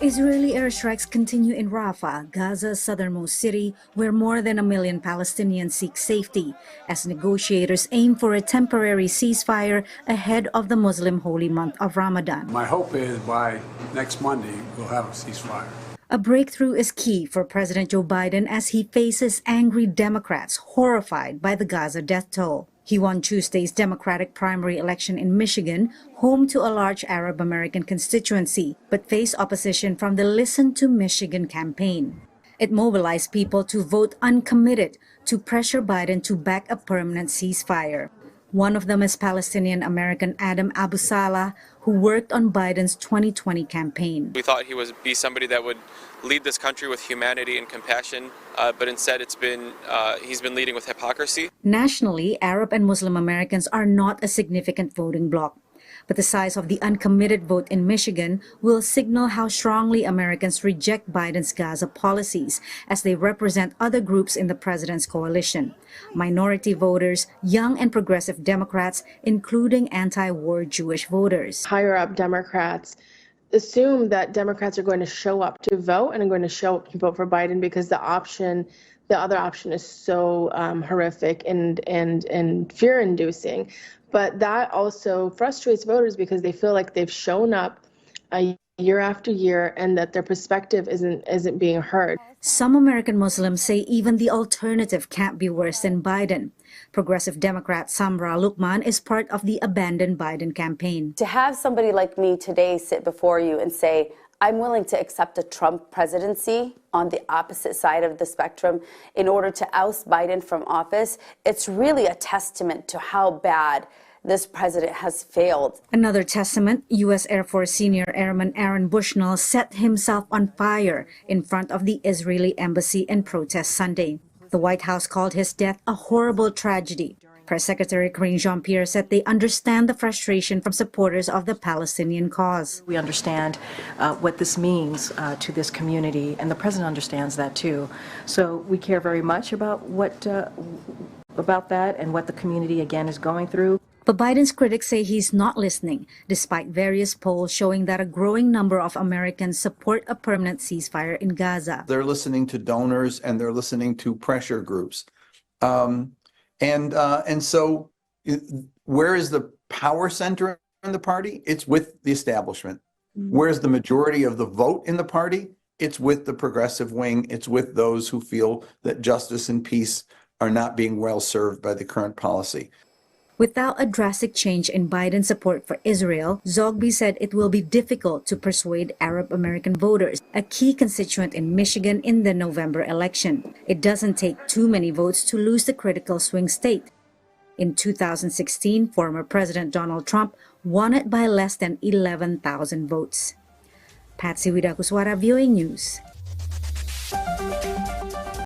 Israeli airstrikes continue in Rafah, Gaza's southernmost city, where more than 1 million Palestinians seek safety, as negotiators aim for a temporary ceasefire ahead of the Muslim holy month of Ramadan. My hope is by next Monday we'll have a ceasefire. A breakthrough is key for President Joe Biden as he faces angry Democrats horrified by the Gaza death toll. He won Tuesday's Democratic primary election in Michigan, home to a large Arab American constituency, but faced opposition from the Listen to Michigan campaign. It mobilized people to vote uncommitted to pressure Biden to back a permanent ceasefire. One of them is Palestinian-American Adam Abu Salah, who worked on Biden's 2020 campaign. We thought he would be somebody that would lead this country with humanity and compassion, but instead he's been leading with hypocrisy. Nationally, Arab and Muslim Americans are not a significant voting bloc. But the size of the uncommitted vote in Michigan will signal how strongly Americans reject Biden's Gaza policies, as they represent other groups in the president's coalition. Minority voters, young and progressive Democrats, including anti-war Jewish voters. Higher up Democrats assume that Democrats are going to show up to vote and are going to show up to vote for Biden because the other option is so horrific and fear-inducing. But that also frustrates voters because they feel like they've shown up year after year and that their perspective isn't being heard. Some American Muslims say even the alternative can't be worse than Biden. Progressive Democrat Samra Lukman is part of the abandoned Biden campaign. To have somebody like me today sit before you and say, I'm willing to accept a Trump presidency on the opposite side of the spectrum in order to oust Biden from office, it's really a testament to how bad this president has failed. Another testament, U.S. Air Force Senior Airman Aaron Bushnell set himself on fire in front of the Israeli embassy in protest Sunday. The White House called his death a horrible tragedy. Press Secretary Karine Jean-Pierre said they understand the frustration from supporters of the Palestinian cause. We understand what this means to this community, and the president understands that too. So we care very much about about that and what the community again is going through. But Biden's critics say he's not listening, despite various polls showing that a growing number of Americans support a permanent ceasefire in Gaza. They're listening to donors and they're listening to pressure groups. And so where is the power center in the party? It's with the establishment. Where's the majority of the vote in the party? It's with the progressive wing. It's with those who feel that justice and peace are not being well served by the current policy. Without a drastic change in Biden's support for Israel, Zogby said it will be difficult to persuade Arab American voters, a key constituent in Michigan in the November election. It doesn't take too many votes to lose the critical swing state. In 2016, former President Donald Trump won it by less than 11,000 votes. Patsy Widakuswara, VOA News.